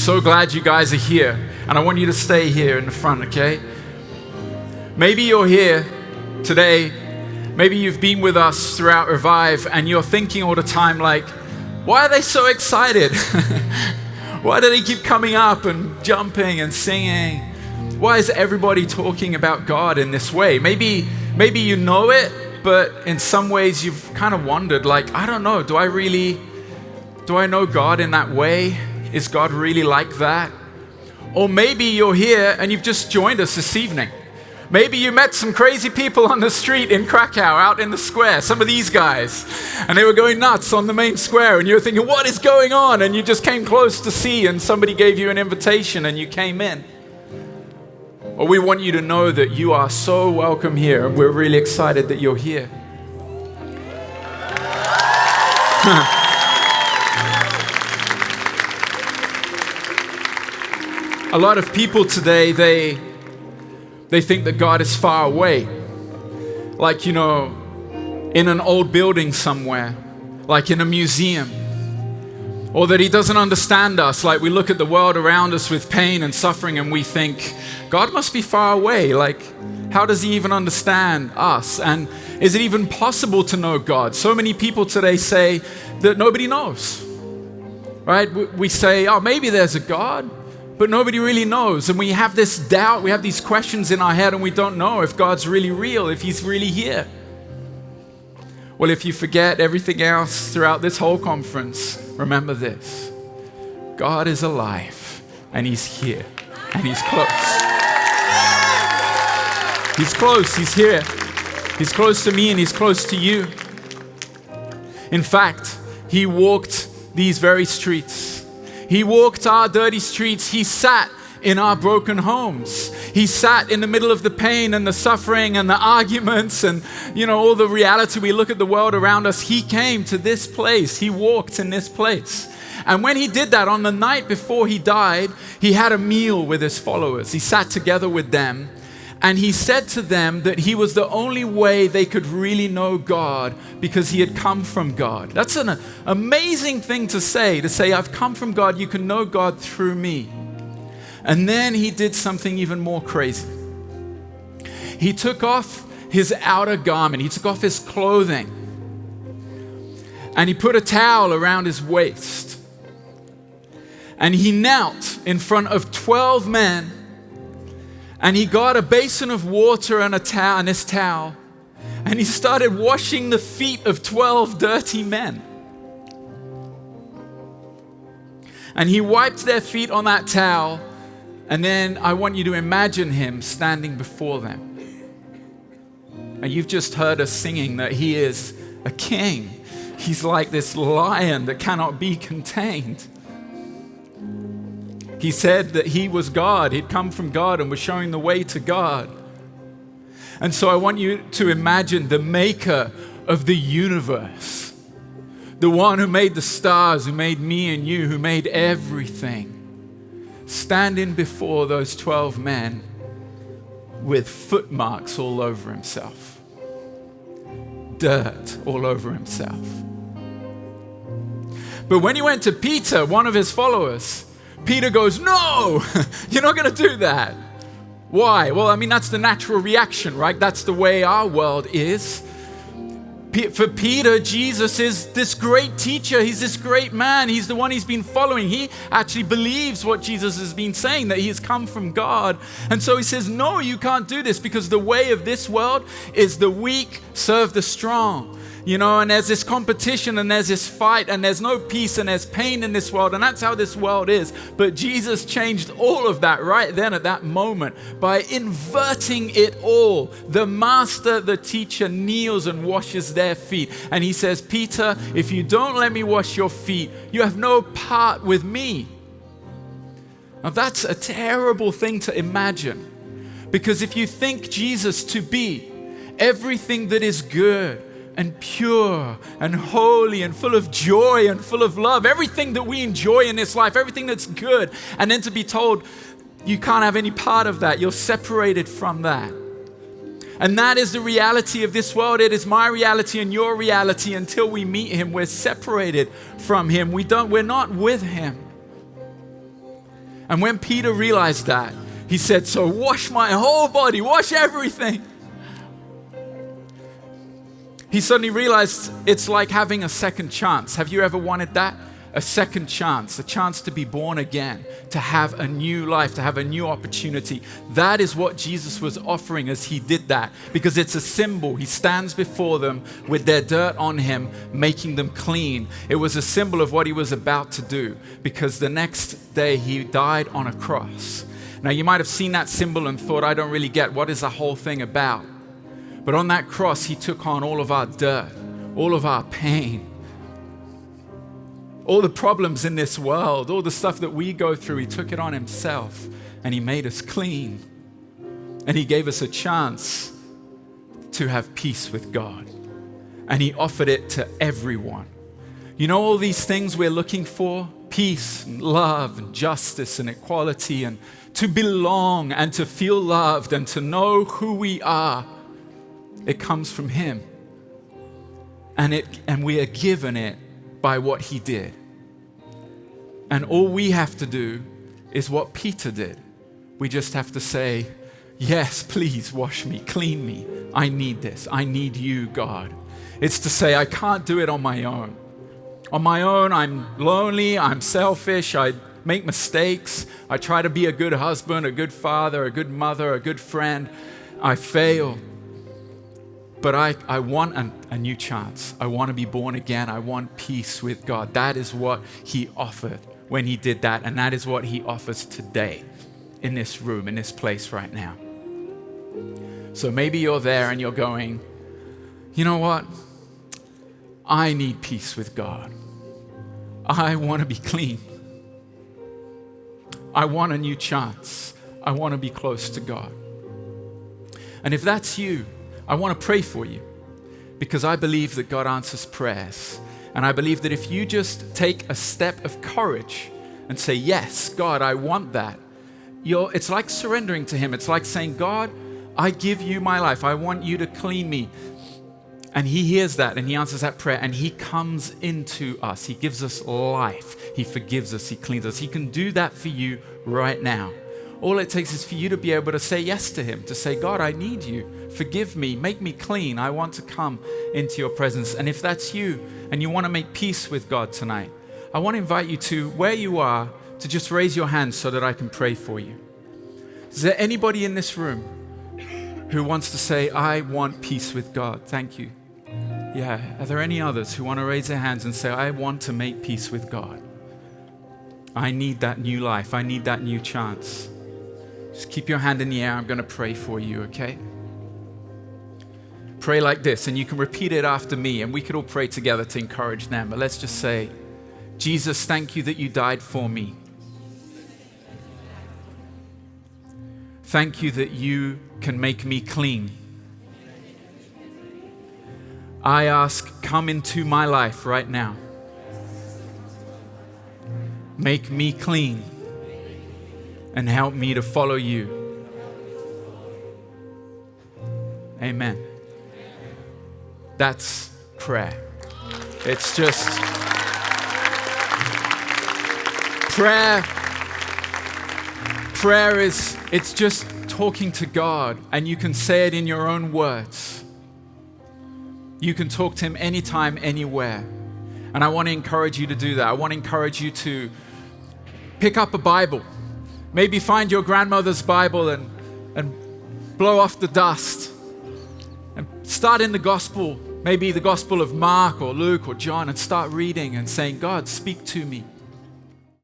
so glad you guys are here. And I want you to stay here in the front, okay? Maybe you're here today. Maybe you've been with us throughout Revive and you're thinking all the time like, why are they so excited? Why do they keep coming up and jumping and singing? Why is everybody talking about God in this way? Maybe you know it, but in some ways you've kind of wondered, like, I don't know, do I know God in that way? Is God really like that? Or maybe you're here and you've just joined us this evening. Maybe you met some crazy people on the street in Krakow, out in the square, some of these guys, and they were going nuts on the main square, and you were thinking, what is going on? And you just came close to see, and somebody gave you an invitation, and you came in. Well, we want you to know that you are so welcome here, and we're really excited that you're here. A lot of people today, they think that God is far away. Like, you know, in an old building somewhere, like in a museum. Or that he doesn't understand us, like we look at the world around us with pain and suffering and we think, God must be far away. Like, how does he even understand us? And is it even possible to know God? So many people today say that nobody knows, right? We say, oh, maybe there's a God, but nobody really knows. And we have this doubt, we have these questions in our head, and we don't know if God's really real, if he's really here. Well, if you forget everything else throughout this whole conference, remember this. God is alive, and he's here, and he's close. He's close, he's here. He's close to me, and he's close to you. In fact, he walked these very streets. He walked our dirty streets. He sat in our broken homes. He sat in the middle of the pain and the suffering and the arguments and, you know, all the reality. We look at the world around us. He came to this place. He walked in this place. And when he did that, on the night before he died, he had a meal with his followers. He sat together with them. And he said to them that he was the only way they could really know God because he had come from God. That's an amazing thing to say, I've come from God, you can know God through me. And then he did something even more crazy. He took off his outer garment, he took off his clothing, and he put a towel around his waist. And he knelt in front of 12 men. And he got a basin of water and a towel, and this towel, and he started washing the feet of 12 dirty men. And he wiped their feet on that towel, and then I want you to imagine him standing before them. And you've just heard us singing that he is a king. He's like this lion that cannot be contained. He said that he was God. He'd come from God and was showing the way to God. And so I want you to imagine the maker of the universe, the one who made the stars, who made me and you, who made everything, standing before those 12 men with footmarks all over himself, dirt all over himself. But when he went to Peter, one of his followers, Peter goes, no, you're not going to do that. Why? Well, I mean, that's the natural reaction, right? That's the way our world is. For Peter, Jesus is this great teacher. He's this great man. He's the one he's been following. He actually believes what Jesus has been saying, that he has come from God. And so he says, no, you can't do this because the way of this world is the weak serve the strong. You know, and there's this competition and there's this fight and there's no peace and there's pain in this world, and that's how this world is. But Jesus changed all of that right then at that moment by inverting it all. The master, the teacher, kneels and washes their feet. And he says, Peter, if you don't let me wash your feet, you have no part with me. Now that's a terrible thing to imagine, because if you think Jesus to be everything that is good and pure and holy and full of joy and full of love, everything that we enjoy in this life, everything that's good, and then to be told you can't have any part of that, you're separated from that. And that is the reality of this world. It is my reality and your reality. Until we meet him, we're separated from him. We're not with him. And when Peter realized that, he said, so wash my whole body, wash everything. He suddenly realized it's like having a second chance. Have you ever wanted that? A second chance, a chance to be born again, to have a new life, to have a new opportunity. That is what Jesus was offering as he did that, because it's a symbol. He stands before them with their dirt on him, making them clean. It was a symbol of what he was about to do, because the next day he died on a cross. Now you might have seen that symbol and thought, I don't really get what is the whole thing about. But on that cross, he took on all of our dirt, all of our pain, all the problems in this world, all the stuff that we go through. He took it on himself and he made us clean. And he gave us a chance to have peace with God. And he offered it to everyone. You know all these things we're looking for? Peace and love and justice and equality and to belong and to feel loved and to know who we are. It comes from him. And we are given it by what he did. And all we have to do is what Peter did. We just have to say, yes, please wash me, clean me. I need this. I need you, God. It's to say, I can't do it on my own. On my own, I'm lonely, I'm selfish, I make mistakes. I try to be a good husband, a good father, a good mother, a good friend. I fail. But I want a new chance. I want to be born again. I want peace with God. That is what he offered when he did that. And that is what he offers today in this room, in this place right now. So maybe you're there and you're going, you know what? I need peace with God. I want to be clean. I want a new chance. I want to be close to God. And if that's you, I want to pray for you, because I believe that God answers prayers. And I believe that if you just take a step of courage and say, yes, God, I want that, it's like surrendering to him. It's like saying, God, I give you my life. I want you to clean me. And he hears that and he answers that prayer and he comes into us. He gives us life. He forgives us. He cleans us. He can do that for you right now. All it takes is for you to be able to say yes to him, to say, God, I need you. Forgive me. Make me clean. I want to come into your presence. And if that's you and you want to make peace with God tonight, I want to invite you to, where you are, to just raise your hand so that I can pray for you. Is there anybody in this room who wants to say, I want peace with God? Thank you. Yeah. Are there any others who want to raise their hands and say, I want to make peace with God? I need that new life. I need that new chance. Just keep your hand in the air. I'm going to pray for you, okay? Pray like this, and you can repeat it after me, and we could all pray together to encourage them. But let's just say, Jesus, thank you that you died for me. Thank you that you can make me clean. I ask, come into my life right now. Make me clean and help me to follow you. Amen. That's prayer. It's just prayer. Prayer is, it's just talking to God, and you can say it in your own words. You can talk to him anytime, anywhere. And I want to encourage you to do that. I want to encourage you to pick up a Bible. Maybe find your grandmother's Bible and blow off the dust. And start in the gospel, maybe the gospel of Mark or Luke or John, and start reading and saying, God, speak to me.